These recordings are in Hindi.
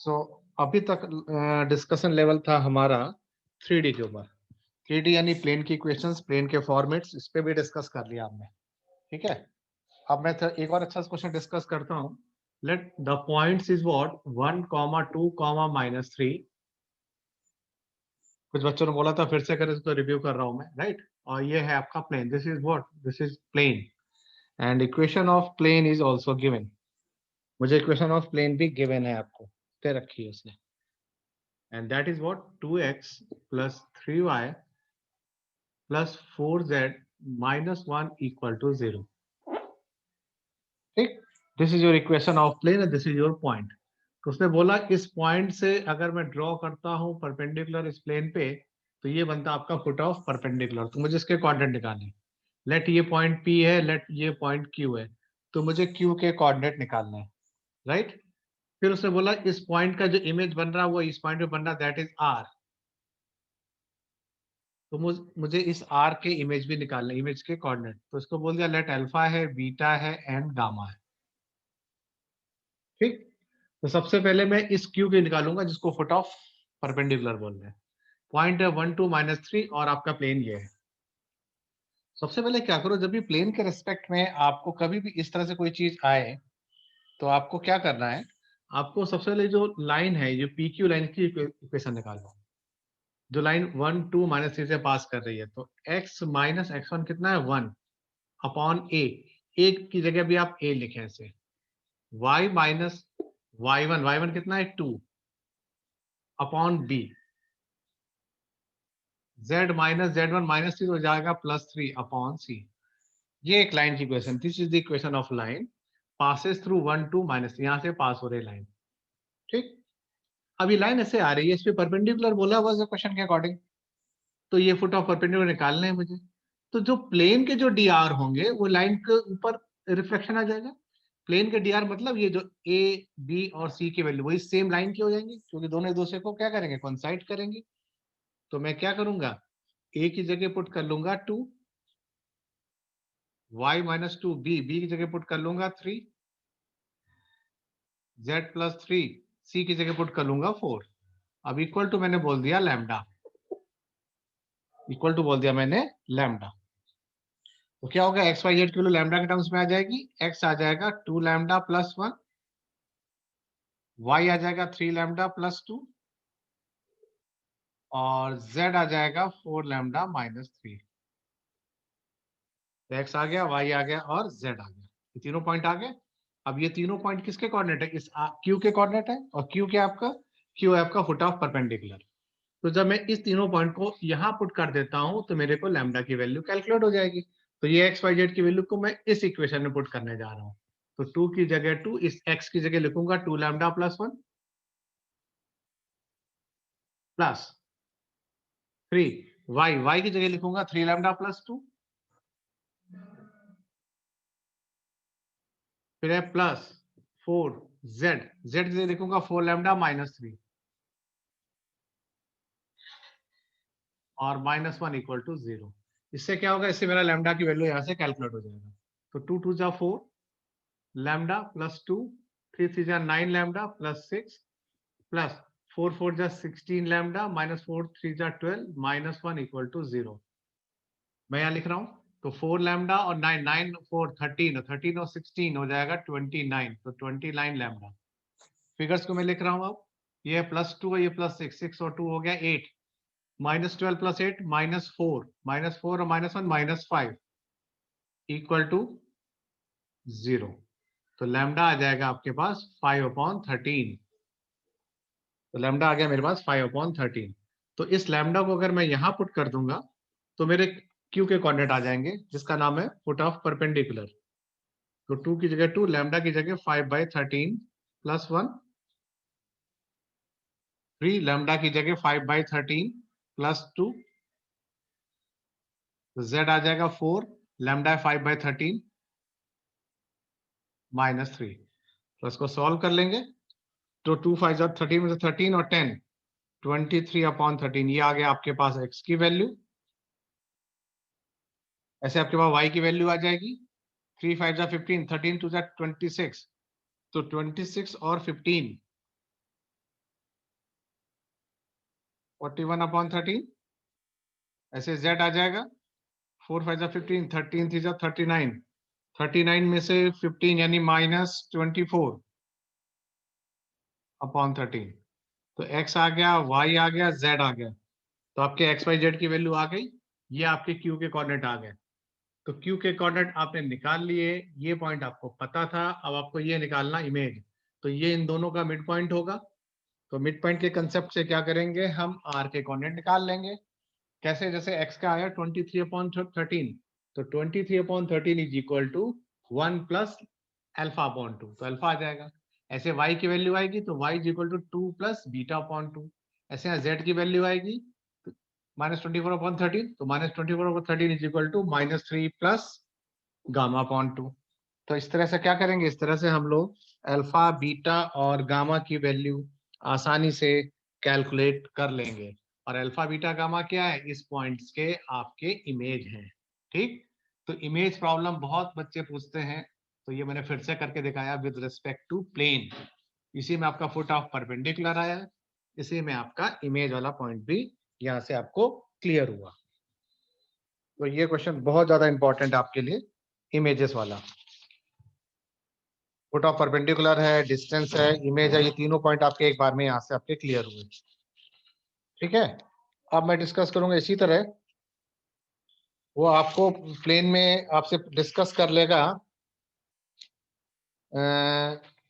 सो अभी तक डिस्कशन लेवल था हमारा 3D के ऊपर। 3D यानी प्लेन की इक्वेशंस, प्लेन के फॉर्मेट्स, इस पे भी डिस्कस कर लिया आपने, ठीक है। अब मैं एक और अच्छा क्वेश्चन डिस्कस करता हूँ। Let the points is what 1, 2, -3। कुछ बच्चों ने बोला था फिर से करें, तो रिव्यू कर रहा हूं मैं, राइट। और ये है आपका plane, this is what, this is plane and equation of plane is also given. मुझे इक्वेशन ऑफ प्लेन भी गिवन है आपको, दे रखी है उसने, and that is what 2x plus 3y plus 4z minus 1 equal to 0. ठीक, this is your equation of plane and this is your point. तो उसने बोला इस पॉइंट से अगर मैं ड्रॉ करता हूं परपेंडिकुलर इस प्लेन पे, तो ये बनता आपका फुट ऑफ परपेंडिकुलर। तो मुझे इसके कोऑर्डिनेट निकालने, लेट ये पॉइंट P है, लेट ये पॉइंट Q है, तो मुझे Q के कोऑर्डिनेट निकालना है, राइट। फिर उसने बोला इस पॉइंट का जो इमेज बन रहा है वो इस पॉइंट पे बन रहा है, दैट इज R। तो मुझे इस आर के इमेज भी निकालना है, इमेज के कोऑर्डिनेट। तो इसको बोल दिया लेट अल्फा है, बीटा है एंड गामा है, ठीक। तो सबसे पहले मैं इस क्यू के निकालूंगा जिसको फुट ऑफ परपेंडिकुलर बोल रहे हैं। पॉइंट है 1, 2, -3 और आपका प्लेन ये है। सबसे पहले क्या करो, जब भी प्लेन के रिस्पेक्ट में आपको कभी भी इस तरह से कोई चीज आए, तो आपको क्या करना है, आपको सबसे पहले जो लाइन है, ये पी क्यू लाइन की इक्वेशन निकालो, जो लाइन 1, 2, -3 से पास कर रही है। तो x माइनस x1 कितना है, 1 अपॉन ए, एक की जगह भी आप ए लिखें ऐसे, y माइनस y1 कितना है 2 upon B, z minus z1 -3 हो जाएगा +3 अपॉन सी। ये एक लाइन की equation, this is the equation of line passes through 1, 2, -, यहां से पास हो रही लाइन, ठीक। अब ये लाइन ऐसे आ रही है, इस पे परपेंडिकुलर बोला हुआ है क्वेश्चन के अकॉर्डिंग, तो ये फुट ऑफ परपेंडिकुलर निकालने हैं मुझे। तो जो प्लेन के जो डी आर होंगे वो लाइन के ऊपर रिफ्लेक्शन आ जाएगा। प्लेन के डी आर मतलब ये जो ए, बी और सी की वैल्यू वही सेम लाइन की हो जाएंगी, क्योंकि दोनों एक दूसरे को क्या करेंगे, कोइंसाइड करेंगे। तो मैं क्या करूंगा, ए की जगह पुट कर लूंगा 2, y माइनस 2 बी की जगह पुट कर लूंगा 3, z+3 सी की जगह पुट कर लूंगा 4। अब इक्वल टू मैंने बोल दिया लैम्डा, इक्वल टू बोल दिया मैंने लैम्डा। तो क्या होगा, एक्स वाई जेड की वैल्यू लैम्डा के टर्म्स में आ जाएगी। एक्स आ जाएगा 2 लैम्डा प्लस 1, वाई आ जाएगा 3 लैम्डा प्लस 2 और z आ जाएगा 4 लैम्डा -3। तो x आ गया, y आ गया और z आ गया, ये तीनों पॉइंट आ गए। अब ये तीनों पॉइंट किसके कोऑर्डिनेट है, इस q के कोऑर्डिनेट है। और q क्या है आपका, q है आपका फुट ऑफ परपेंडिकुलर। तो जब मैं इस तीनों पॉइंट को यहां पुट कर देता हूं, तो मेरे को लैम्डा की वैल्यू कैलकुलेट हो जाएगी। तो ये एक्स वाई जेड की वैल्यू को मैं इस इक्वेशन में पुट करने जा रहा हूं। तो 2 की जगह 2, इस x की जगह लिखूंगा 2 लैम्डा प्लस 1 प्लस 3, y की जगह लिखूंगा 3 लैम्डा प्लस 2, फिर है प्लस 4 z की जगह लिखूंगा 4 लैम्डा -3 और -1 इक्वल टू 0। इससे क्या होगा, इससे मेरा लैम्डा की वैल्यू यहां से कैलकुलेट हो जाएगा। तो 2 2 जा 4 लैम्डा प्लस 2, 3 3 जा 9 लैम्डा प्लस 6 प्लस 4 4 जा 16 लैम्डा -4 3 जा 12 -1 इक्वल टू 0। मैं यहाँ लिख रहा हूँ, तो 4 लैम्डा और 9 9 4 13 13 और 16 हो जाएगा 29, तो 29 लैम्डा। फिगर्स को मैं लिख रहा हूँ अब, ये +2 है, ये +6, 6 और 2 हो गया 8, -12 + 8 -4, -4 और -1 -5 इक्वल टू 0। तो लैम्डा आ जाएगा आपके पास 5/13। तो लैम्डा आ गया मेरे पास 5/13। तो इस लैम्डा को अगर मैं यहां पुट कर दूंगा, तो मेरे क्यू के कोऑर्डिनेट आ जाएंगे, जिसका नाम है फुट ऑफ परपेंडिकुलर। तो 2 की जगह 2, लैम्डा की जगह 5/13 प्लस 1, 3 लैम्डा की जगह 5/13 प्लस 2, तो z आ जाएगा 4, लैम्डा 5/13 -3। तो इसको सॉल्व कर लेंगे, तो 2 5 13 में से 13 और 10 23/13, ये आ गया आपके पास x की वैल्यू। ऐसे आपके पास y की वैल्यू आ जाएगी, 3 5 15, 13 2 26, तो 26 और 15 41/13, ऐसे z आ जाएगा 4 5 15, 13 3 39, 39 में से 15 यानी -24/13, तो x आ गया, y आ गया, z आ गया, तो आपके x y z की वैल्यू आ गई। ये आपके q के कोऑर्डिनेट आ गए, तो q के कोऑर्डिनेट आपने निकाल लिए, ये पॉइंट आपको पता था। अब आपको ये निकालना इमेज, तो ये इन दोनों का मिड पॉइंट होगा। तो मिड पॉइंट के कंसेप्ट से क्या करेंगे, हम r के कोऑर्डिनेट निकाल लेंगे। कैसे, जैसे x का आया 23/13, तो 23/13 is equal to 1 plus alpha upon 2, तो अल्फा आ जाएगा। ऐसे y की वैल्यू आएगी तो y is equal to 2 plus beta upon 2। ऐसे यहाँ z की वैल्यू आएगी -24/13, तो -24/13 is equal to -3 plus gamma upon 2। तो इस तरह से क्या करेंगे, इस तरह से हम लोग अल्फा, बीटा और गामा की वैल्यू आसानी से कैलकुलेट कर लेंगे। और अल्फा, बीटा, गामा क्या है, इस पॉइंट्स के आपके इमेज हैं। ठीक, तो इमेज प्रॉब्लम बहुत बच्चे पूछते हैं, तो ये मैंने फिर से करके दिखाया विद रिस्पेक्ट टू प्लेन। इसी में आपका फुट ऑफ परपेंडिकुलर आया, इसी में आपका इमेज वाला पॉइंट भी यहाँ से आपको क्लियर हुआ। तो ये क्वेश्चन बहुत ज्यादा इंपॉर्टेंट आपके लिए, इमेजेस वाला। फुट ऑफ परपेंडिकुलर है, डिस्टेंस है, इमेज है, ये तीनों पॉइंट आपके एक बार में यहाँ से आपके क्लियर हुए। ठीक है, अब मैं डिस्कस करूंगा इसी तरह, वो आपको प्लेन में आपसे डिस्कस कर लेगा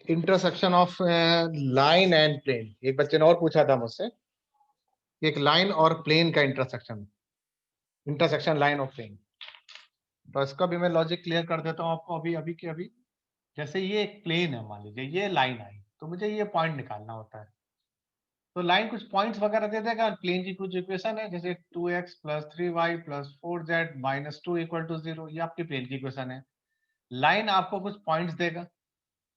intersection of line and plane. एक बच्चे ने और पूछा था मुझसे, एक लाइन और प्लेन का इंटरसेक्शन लाइन ऑफ प्लेन। तो इसका भी मैं लॉजिक क्लियर कर देता हूँ आपको अभी अभी के अभी। जैसे ये एक प्लेन है, मान लीजिए ये लाइन आई, तो मुझे ये पॉइंट निकालना होता है। तो लाइन कुछ पॉइंट्स वगैरह दे देगा, प्लेन की कुछ इक्वेशन है, जैसे 2x + 3y + 4z - 2 = 0, ये आपकी प्लेन की इक्वेशन है। लाइन आपको कुछ पॉइंट्स देगा,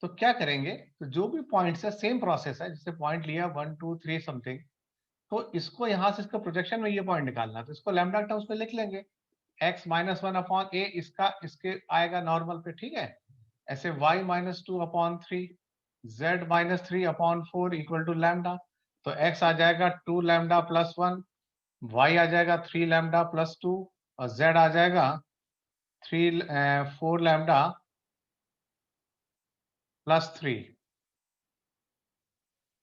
तो क्या करेंगे, तो जो भी पॉइंट्स है सेम प्रोसेस है, जैसे पॉइंट लिया 1 2 3 समथिंग, तो इसको यहाँ से इसका प्रोजेक्शन में ये पॉइंट निकालना, तो इसको लैम्डा टर्म्स में लिख लेंगे, x - 1/a, इसका इसके आएगा नॉर्मल पे। ठीक है, ऐसे y - 2/3, z - 3/4 equal to lambda, तो x आ जाएगा 2 लैम्डा + 1, y आ जाएगा 3 लैम्डा + 2, और z आ जाएगा 4 लैम्डा + 3।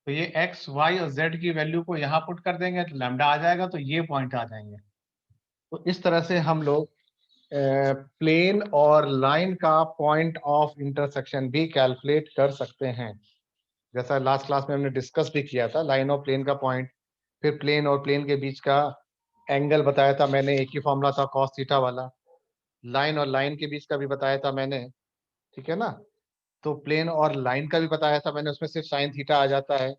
तो ये x, y और z की वैल्यू को यहाँ पुट कर देंगे, तो लैम्डा आ जाएगा, तो ये पॉइंट आ जाएंगे। तो इस तरह से हम लोग प्लेन और लाइन का पॉइंट ऑफ इंटरसेक्शन भी कैलकुलेट कर सकते हैं। जैसा लास्ट क्लास में हमने डिस्कस भी किया था, लाइन और प्लेन का पॉइंट, फिर प्लेन और प्लेन के बीच का एंगल बताया था मैंने, एक ही फॉर्मूला था कॉस थीटा वाला। लाइन और लाइन के बीच का भी बताया था मैंने, ठीक है ना। तो प्लेन और लाइन का भी बताया था मैंने, उसमें सिर्फ साइन थीटा आ जाता है।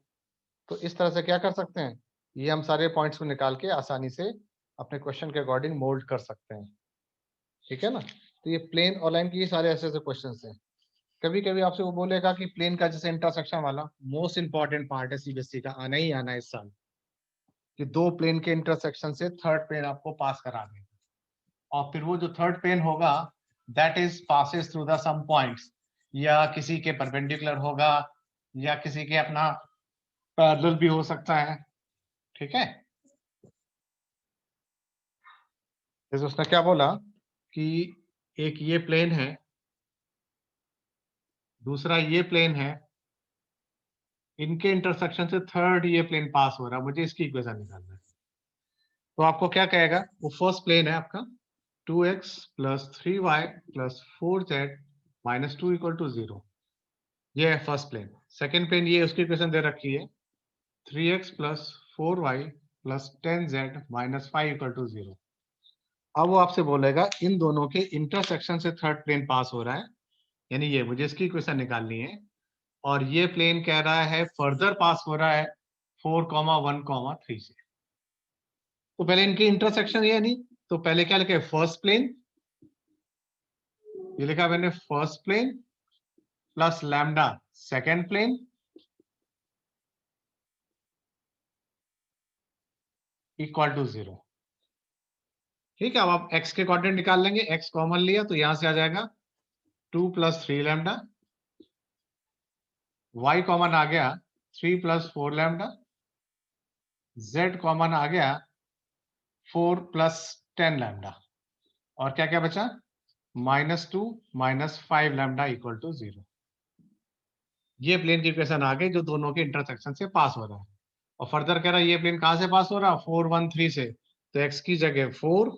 तो इस तरह से क्या कर सकते हैं, ये हम सारे पॉइंट्स को निकाल के आसानी से अपने क्वेश्चन के अकॉर्डिंग मोल्ड कर सकते हैं। ठीक है ना, तो ये प्लेन और लाइन के ये सारे ऐसे ऐसे क्वेश्चन हैं। कभी कभी आपसे वो बोलेगा कि प्लेन का जैसे इंटरसेक्शन वाला मोस्ट इंपॉर्टेंट पार्ट है, सीबीएसई का आना ही आना है इस साल, कि दो प्लेन के इंटरसेक्शन से थर्ड प्लेन आपको पास करा देगा, और फिर वो जो थर्ड प्लेन होगा that is passes through the some points, या किसी के परपेंडिकुलर होगा, या किसी के अपना पैरेलल भी हो सकता है। ठीक है, जैसे उसने क्या बोला कि एक ये प्लेन है, दूसरा ये प्लेन है, इनके इंटरसेक्शन से थर्ड ये प्लेन पास हो रहा है, मुझे इसकी इक्वेशन निकालना है। तो आपको क्या कहेगा, वो फर्स्ट प्लेन है आपका 2x + 3y + 4z - 2 = 0, ये है फर्स्ट प्लेन। सेकेंड प्लेन ये उसकी इक्वेशन दे रखी है 3x + 4y + 10z - 5 = 0। अब वो आपसे बोलेगा इन दोनों के इंटरसेक्शन से थर्ड प्लेन पास हो रहा है, यानी ये मुझे इसकी इक्वेशन निकालनी है, और ये प्लेन कह रहा है फर्दर पास हो रहा है 4, 1, 3 से। तो पहले इनके इंटरसेक्शन ये नहीं, तो पहले क्या लिखे, फर्स्ट प्लेन, ये लिखा मैंने first plane plus lambda second plane equal to 0। ठीक है, अब आप x के कोऑर्डिनेट निकाल लेंगे, x कॉमन लिया तो यहां से आ जाएगा 2 + 3 लैम्डा, y कॉमन आ गया 3 + 4 लैम्डा, z कॉमन आ गया 4 + 10 लैम्डा, और क्या क्या बचा, -2 - 5 लैम्डा = 0। ये प्लेन की इक्वेशन आ गई जो दोनों के इंटरसेक्शन से पास हो रहा है। और फर्दर कह रहा है ये प्लेन कहां से पास हो रहा है, 4, 1, 3 से, तो x की जगह 4,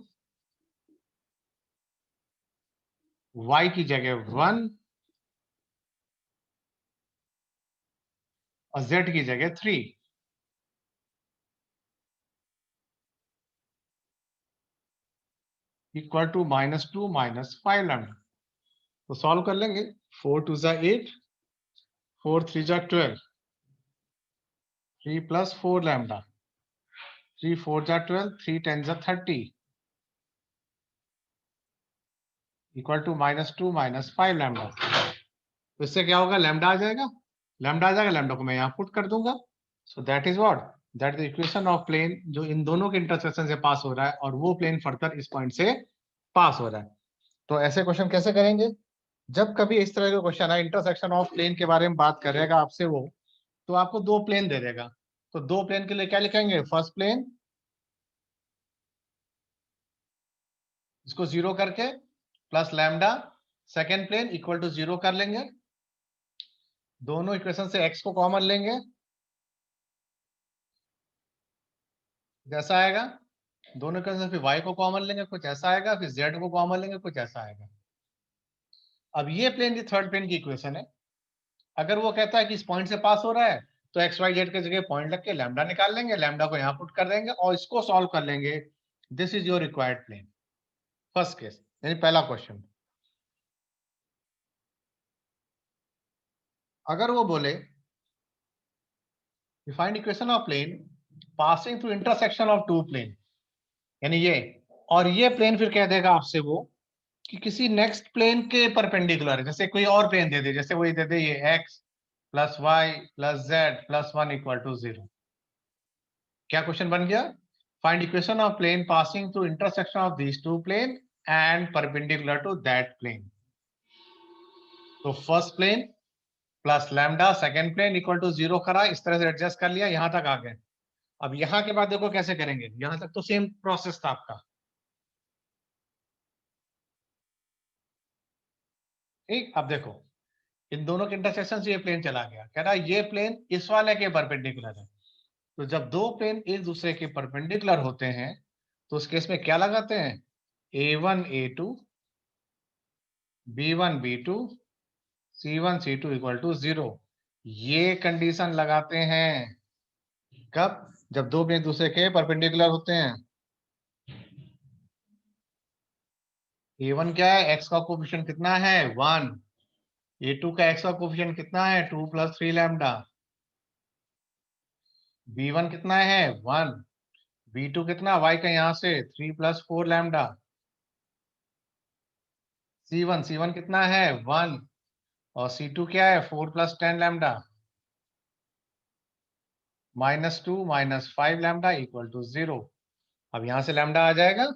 y की जगह 1 और z की जगह 3 = -2 - 5 लैम्डा। तो सॉल्व कर लेंगे। 4 2 ज़ा 8, 4 3 ज़ा 12, 3 + 4 लैम्डा, 3 4 ज़ा 12, 3 10 ज़ा 30 = -2 - 5 लैम्डा। तो इससे क्या होगा, लैम्डा आ जाएगा, लैम्डा आ जाएगा, लैम्डा को मैं यहाँ पुट कर दूंगा। So that is what, that is equation of plane जो इन दोनों के इंटरसेक्शन से पास हो रहा है, और वो प्लेन फर्दर इस पॉइंट से पास हो रहा है। तो ऐसे क्वेश्चन कैसे करेंगे, जब कभी इस तरह का क्वेश्चन है, इंटरसेक्शन ऑफ प्लेन के बारे में बात करेगा आपसे वो, तो आपको दो प्लेन दे देगा। तो दो प्लेन के लिए क्या लिखेंगे, फर्स्ट प्लेन इसको 0 करके प्लस लैम्डा, सेकेंड प्लेन = 0 कर लेंगे, दोनों इक्वेशन से x को कॉमन लेंगे, जैसा आएगा, दोनों इक्वेशन से फिर y को कॉमन लेंगे, कुछ ऐसा आएगा, फिर z को कॉमन लेंगे, कुछ ऐसा आएगा। अब ये प्लेन की थर्ड प्लेन की इक्वेशन है। अगर वो कहता है कि इस पॉइंट से पास हो रहा है, तो एक्स वाई जेड के जगह पॉइंट लग के लैम्डा निकाल लेंगे, लैम्डा को यहाँ पुट कर देंगे और इसको सॉल्व कर लेंगे। This is your required plane, first case, यानी पहला क्वेश्चन। अगर वो बोले find equation of plane passing through intersection of two plane, यानी ये, और ये प्लेन फिर कह देगा आपसे वो कि किसी नेक्स्ट प्लेन के परपेंडिकुलर है, जैसे कोई और प्लेन दे दे, जैसे वही दे दे ये x + y + z + 1 = 0। क्या क्वेश्चन बन गया, find equation of plane passing through intersection of these two plane and perpendicular to that plane. तो first plane plus lambda, second plane = 0 करा, इस तरह से एडजस्ट कर लिया, यहां तक आ गए। अब यहां के बाद देखो कैसे करेंगे, यहां तक तो सेम प्रोसेस था आपका, ठीक। अब देखो इन दोनों के इंटरसेक्शन से ये प्लेन चला गया, कह रहा है ये प्लेन इस वाले के परपेंडिकुलर है। तो जब दो प्लेन एक दूसरे के परपेंडिकुलर होते हैं, तो उस केस में क्या लगाते हैं, a1 a2, b1 b2, c1 c2 = 0। ये कंडीशन लगाते हैं कब, जब दो प्लेन एक दूसरे के परपेंडिकुलर होते हैं। a1 क्या है, x का कोफिशिएंट कितना है, 1। a2 का x का कोफिशिएंट कितना है, 2 + 3 लैम्डा। b1 कितना है, 1। b2 कितना, y का यहां से 3 + 4 लैम्डा। c1 कितना है, 1। और c2 क्या है, 4 + 10 लैम्डा। -2 - 5 लैम्डा = 0। अब यहां से लैम्डा आ जाएगा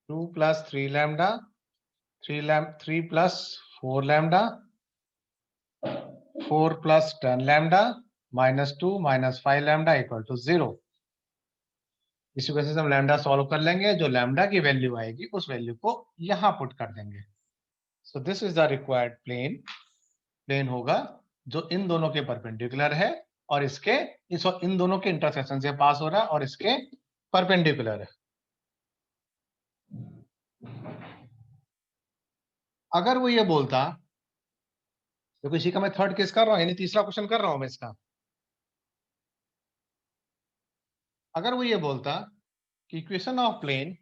2 + 3 लैम्डा, 3 + 4 लैम्डा, 4 + 10 लैम्डा, -2 - 5 लैम्डा = 0। इसी वजह से हम लैम्डा सॉल्व कर लेंगे, जो लैम्डा की वैल्यू आएगी उस वैल्यू को यहां पुट कर देंगे। So this is the required plane, plane होगा जो इन दोनों के परपेंडिकुलर है और इसके इन दोनों के इंटरसेक्शन से पास हो रहा है और इसके परपेंडिकुलर है। अगर वो ये बोलता, देखो इसी का मैं थर्ड केस कर रहा हूं, यानी तीसरा क्वेश्चन कर रहा हूं मैं इसका। अगर वो ये बोलता कि equation of plane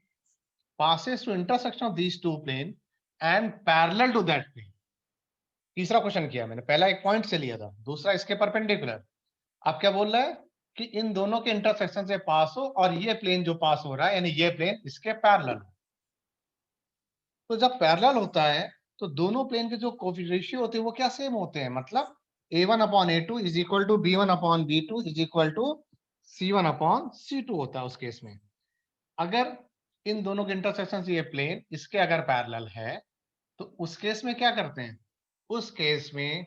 passes through intersection of these two plane and parallel to that plane। तीसरा क्वेश्चन किया मैंने, पहला एक पॉइंट से लिया था, दूसरा इसके परपेंडिकुलर। अब क्या बोल रहा है कि इन दोनों के इंटरसेक्शन से पास हो और ये प्लेन जो पास हो रहा है, यानी ये प्लेन इसके पैरेलल हो। तो जब पैरेलल होता है तो दोनों प्लेन के जो रेशियो होते हैं वो क्या सेम होते हैं, मतलब a1/a2 = b1/b2 = c1/c2 होता है उस केस में। अगर इन दोनों के इंटरसेक्शन से ये प्लेन इसके अगर पैरेलल है, तो उस केस में क्या करते हैं, उस केस में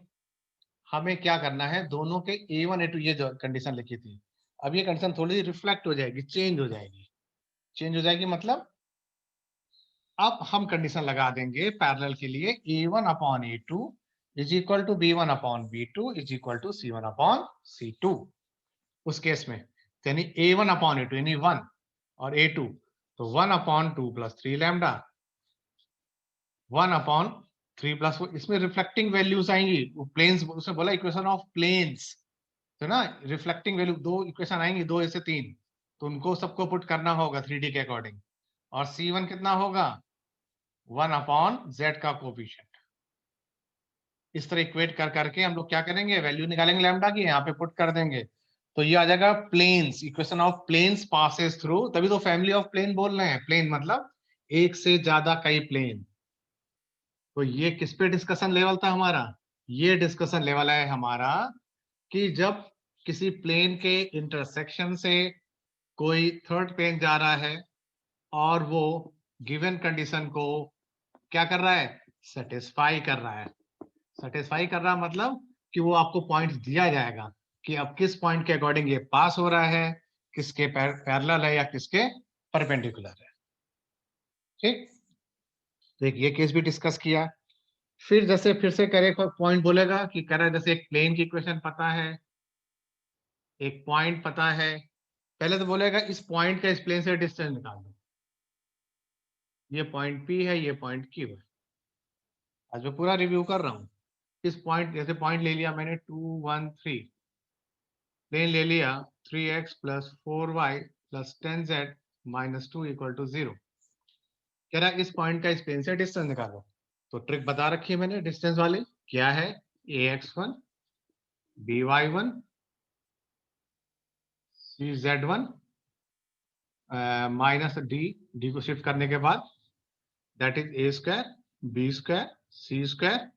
हमें क्या करना है, दोनों के a1 a2 ये जो कंडीशन लिखी थी, अब ये कंडीशन थोड़ी रिफ्लेक्ट हो जाएगी, चेंज हो जाएगी। चेंज हो जाएगी मतलब अब हम कंडीशन लगा देंगे पैरेलल के लिए a1 upon a2 is equal to b1 upon b2 is equal to c1 upon c2। उस केस में यानी a1 अपॉन a2 यानी 1 और a2 तो 1 upon 2 plus 3 lambda 1 upon 3 plus, इसमें रिफ्लेक्टिंग वैल्यूज आएंगी, वो प्लेन्स, उसने बोला इक्वेशन ऑफ प्लेन्स, तो ना रिफ्लेक्टिंग वैल्यू दो इक्वेशन आएंगी, 2 से 3, तो उनको सबको पुट करना होगा 3D के अकॉर्डिंग। और C1 कितना होगा 1 अपॉन Z का कोफिशिएंट। इस तरह इक्वेट कर करके हम लोग क्या करेंगे, वैल्यू निकालेंगे लैम्डा की, यहाँ पे पुट कर देंगे, तो ये आ जाएगा planes, equation of planes passes through, तभी तो फैमिली ऑफ प्लेन बोल रहे हैं, प्लेन मतलब एक से ज्यादा कई प्लेन। तो ये किस पे डिस्कशन लेवल था हमारा, ये डिस्कशन लेवल है हमारा कि जब किसी प्लेन के इंटरसेक्शन से कोई थर्ड प्लेन जा रहा है और वो गिवन कंडीशन को क्या कर रहा है, सेटिस्फाई कर रहा है। सेटिस्फाई कर रहा मतलब कि वो आपको पॉइंट दिया जाएगा कि अब किस पॉइंट के अकॉर्डिंग ये पास हो रहा है, किसके पैरेलल है या किसके परपेंडिकुलर है। ठीक, तो एक ये केस भी डिस्कस किया। फिर जैसे फिर से करे पॉइंट बोलेगा कि कह रहा है जैसे एक प्लेन की इक्वेशन पता है, एक पॉइंट पता है, पहले तो बोलेगा इस पॉइंट का इस प्लेन से डिस्टेंस निकाल दो, ये पॉइंट P है, ये पॉइंट Q है। आज मैं पूरा रिव्यू कर रहा हूँ। इस पॉइंट, जैसे पॉइंट ले लिया मैंने 2 1 3, प्लेन ले लिया 3x plus 4y plus 10z minus 2 equal to 0। कह रहा है इस पॉइंट का इस प्लेन से डिस्टेंस निकालो, तो ट्रिक बता रखी है मैंने डिस्टेंस वाली, क्या है ax1 by1 cz1 minus D को शिफ्ट करने के बाद that is a square b square c square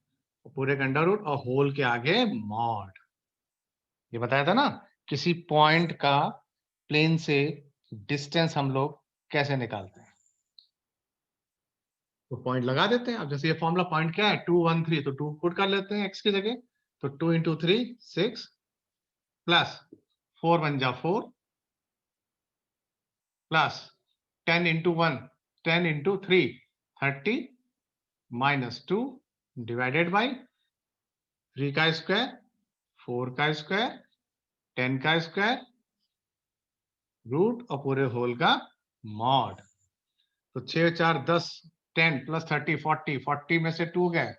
पूरे का अंडर रूट और होल के आगे मॉड। ये बताया था ना किसी पॉइंट का प्लेन से डिस्टेंस हम लोग कैसे निकालते हैं। तो पॉइंट लगा देते हैं। अब जैसे ये फॉर्मूला पॉइंट क्या है 2 1 3, तो 2 पुट कर लेते हैं x की जगह, तो 2 इंटू 3 6 प्लस 4 1 जा 4 plus 10 into 1 10 into 3 30 minus 2 divided by 3 का स्क्वायर 4 का स्क्वायर 10 का स्क्वायर रूट और पूरे होल का मॉड। तो 6 4 10 10 प्लस 30 40 40 में से 2 गए,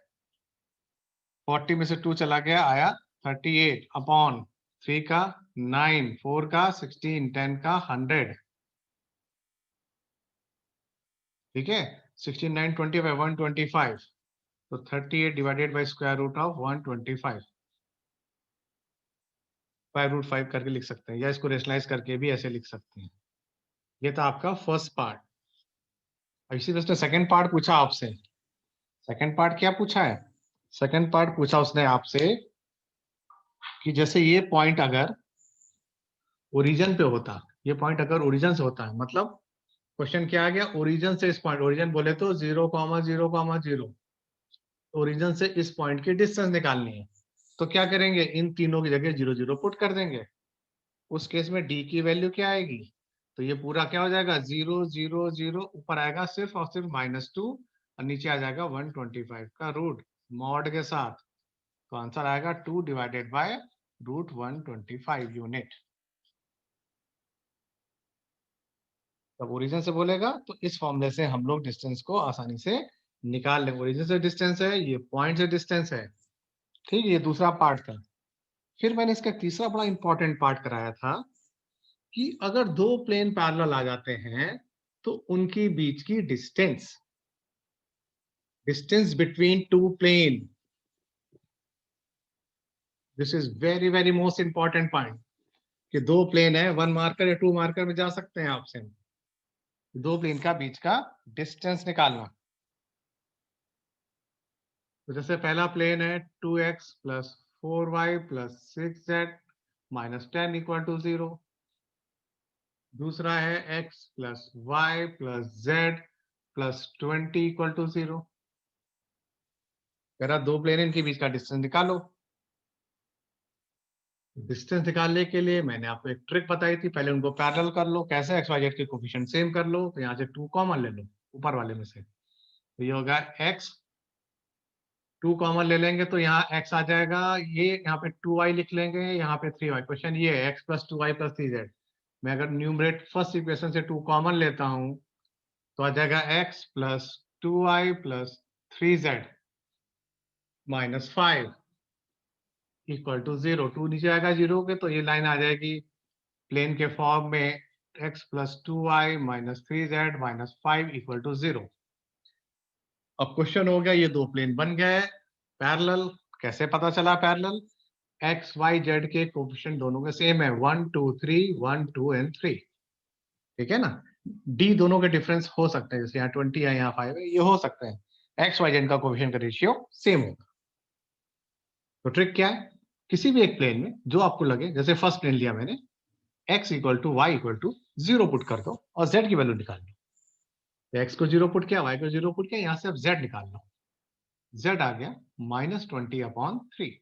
40 में से 2 चला गया, आया 38 अपॉन 3 का 9 4 का 16 10 का 100। ठीक है, 16 9 25 125, तो 38 divided by square root of 125, square root 5 करके लिख सकते हैं या इसको रेशनलाइज करके भी ऐसे लिख सकते हैं। ये था आपका फर्स्ट पार्ट। इसी तरह से सेकंड पार्ट पूछा आपसे। सेकंड पार्ट क्या पूछा है, सेकंड पार्ट पूछा उसने आपसे कि जैसे ये पॉइंट अगर ओरिजिन पे होता, ये पॉइंट अगर ओरिजिन से होता है, मतलब क्वेश्चन क्या आ गया, ओरिजिन से इस पॉइंट, ओरिजिन बोले तो 0,0,0, ओरिजिन से इस पॉइंट की डिस्टेंस निकालनी है, तो क्या करेंगे, इन तीनों की जगह 0 0 पुट कर देंगे। उस केस में डी की वैल्यू क्या आएगी, तो ये पूरा क्या हो जाएगा 0 0 0, ऊपर आएगा सिर्फ और सिर्फ -2 और नीचे आ जाएगा 125 का रूट मॉड के साथ, तो आंसर आएगा 2 डिवाइडेड बाय रूट 125 यूनिट। जब ओरिजिन से बोलेगा तो इस फॉर्मूले से हम लोग डिस्टेंस को आसानी से निकाल लेंगे। ओरिजिन से डिस्टेंस है, ये पॉइंट से डिस्टेंस है। ठीक है, ये दूसरा पार्ट था। फिर मैंने इसका तीसरा बड़ा इंपॉर्टेंट पार्ट कराया था कि अगर दो प्लेन पैरेलल आ जाते हैं तो उनकी बीच की distance, distance between two plane, this is very very most important point, कि दो प्लेन है, 1 मार्कर या 2 मार्कर में जा सकते हैं आपसे, दो प्लेन का बीच का डिस्टेंस निकालना। तो जैसे पहला प्लेन है 2x plus 4y plus 6z minus 10 equal to 0, दूसरा है x plus y plus z plus 20 equal to 0। कह रहा दो प्लेन इनके बीच का डिस्टेंस निकालो। डिस्टेंस निकालने के लिए मैंने आपको एक ट्रिक बताई थी, पहले उनको पैरेलल कर लो, कैसे एक्स वाई जेड के कोफिशिएंट सेम कर लो, तो यहाँ से 2 कॉमन ले लो ऊपर वाले में से, तो ये होगा x, 2 कॉमन ले लेंगे तो यहाँ x आ जाएगा, ये यहाँ पे 2y लिख लेंगे, यहाँ पे 3y। क्वेश्चन ये है x plus 2y plus 3z। मैं अगर न्यूमरेट फर्स्ट इक्वेशन से 2 कॉमन लेता हूँ तो आ जाएगा x plus 2y plus 3z minus 5 equal to 0। 2 नीचे आएगा 0 के, तो ये लाइन आ जाएगी प्लेन के फॉर्म में x plus 2y minus 3z minus 5 equal to 0। अब क्वेश्चन हो गया, ये दो प्लेन बन गए पैरेलल। कैसे पता चला पैरेलल? एक्स वाई जेड के कोफिशिएंट दोनों के सेम है, 1 2 3, 1 2 एंड 3। ठीक है ना? डी दोनों के डिफरेंस हो सकते हैं, जैसे यहाँ 20 है, यहाँ 5 है, ये हो सकते हैं। एक्स वाई जेड का कोफिशिएंट का रेशियो सेम होगा। तो ट्रिक क्या है? किसी भी एक प्लेन में जो आपको लगे, जैसे फर्स्ट प्लेन लिया मैंने, x equal to y equal to 0 put कर दो और z की वैल्यू निकाल लो। x को 0 पुट किया, y को 0 पुट किया, यहाँ से अब z निकाल लो। z आ गया -20/3।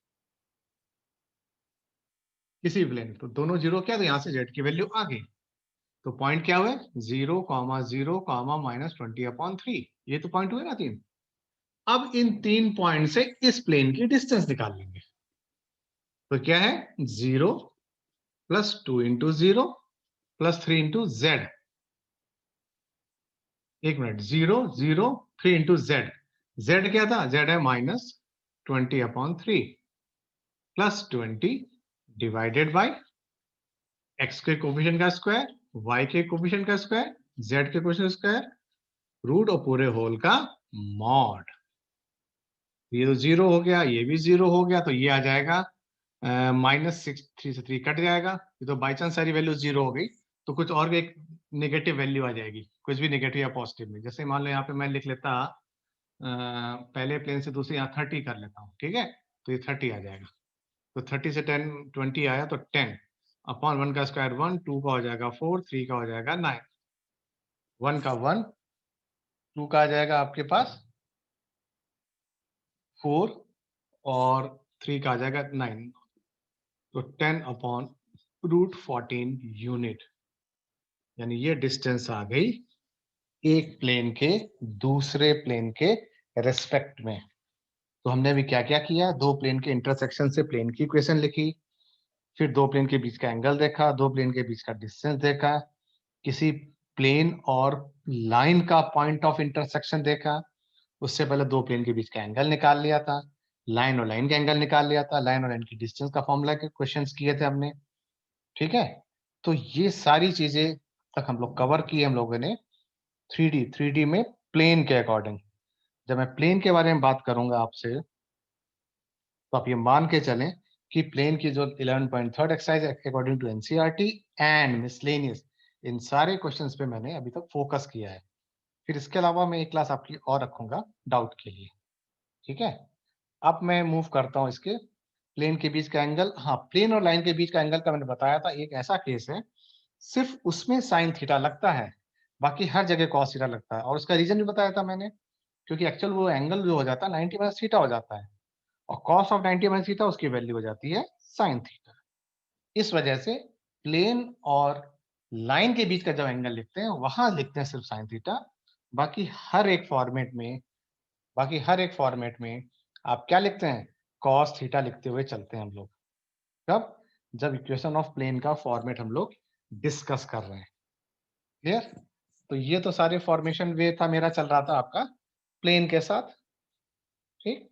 किसी प्लेन, तो दोनों 0 किया तो यहाँ से z की वैल्यू आ गई। तो पॉइंट क्या हुए? 0, 0, -20/3। ये तो पॉइंट हुए ना 3। अब इन 3 पॉइंट से इस प्लेन की डिस्टेंस निकाल लेंगे। तो क्या है? 0 plus 2 into 0 plus 3 into Z. एक मिनट, 0 0 3 इंटू जेड। जेड क्या था? जेड है -20/3 प्लस 20 डिवाइडेड बाई एक्स के कोफिशिएंट का स्क्वायर, वाई के कोफिशिएंट का स्क्वायर, जेड के कोफिशिएंट स्क्वायर, रूट और पूरे होल का मॉड। ये तो 0 हो गया, ये भी 0 हो गया, तो ये आ जाएगा -6, 3 से 3 कट जाएगा। ये तो बाई चांस सारी वैल्यू 0 हो गई, तो कुछ और एक नेगेटिव वैल्यू आ जाएगी, कुछ भी नेगेटिव या पॉजिटिव में। जैसे मान लो यहाँ पे मैं लिख लेता पहले प्लेन से दूसरे यहाँ 30 कर लेता हूँ, ठीक है? तो ये 30 आ जाएगा। तो 30 से 10 20 आया, तो 10 अपॉन 1 का स्क्वायर 1, 2 का हो जाएगा 4, 3 का हो जाएगा 9, 1 का 1, 2 का आ जाएगा आपके पास 4 और 3 का आ जाएगा 9। तो 10 अपॉन √14 यूनिट, यानी ये डिस्टेंस आ गई एक प्लेन के दूसरे प्लेन के रेस्पेक्ट में। तो हमने अभी क्या क्या किया? दो प्लेन के इंटरसेक्शन से प्लेन की इक्वेशन लिखी, फिर दो प्लेन के बीच का एंगल देखा, दो प्लेन के बीच का डिस्टेंस देखा, किसी प्लेन और लाइन का पॉइंट ऑफ इंटरसेक्शन देखा, उससे पहले दो प्लेन के बीच का एंगल निकाल लिया था, लाइन और लाइन का एंगल निकाल लिया था, लाइन और लाइन की डिस्टेंस का फॉर्मूला के क्वेश्चंस किए थे हमने। ठीक है? तो ये सारी चीजें तक हम लोग कवर किए हम लोगों ने 3D में प्लेन के अकॉर्डिंग। जब मैं प्लेन के बारे में बात करूंगा आपसे, तो आप ये मान के चलें कि प्लेन की जो 11.3 exercise according to NCERT and miscellaneous, इन सारे क्वेश्चंस पे मैंने अभी तक फोकस किया है। फिर इसके अलावा मैं एक क्लास आपकी और रखूंगा डाउट के लिए। ठीक है? अब मैं मूव करता हूं इसके प्लेन के बीच का एंगल। हाँ, प्लेन और लाइन के बीच का एंगल का मैंने बताया था, एक ऐसा केस है सिर्फ उसमें साइन थीटा लगता है, बाकी हर जगह कॉस थीटा लगता है। और उसका रीजन भी बताया था मैंने, क्योंकि एक्चुअल वो एंगल जो हो जाता है 90 माइनस थीटा हो जाता है, और cos ऑफ 90 माइनस थीटा उसकी वैल्यू हो जाती है sin थीटा। इस वजह से प्लेन और लाइन के बीच का जब एंगल लिखते हैं वहां लिखते हैं सिर्फ sin थीटा। बाकी हर एक फॉर्मेट में आप क्या लिखते हैं? cos थीटा लिखते हुए चलते हैं हम लोग। कब? जब इक्वेशन ऑफ प्लेन का फॉर्मेट हम लोग डिस्कस कर रहे हैं। क्लियर? तो ये तो सारे फॉर्मेशन वे था मेरा, चल रहा था आपका प्लेन के साथ। ठीक?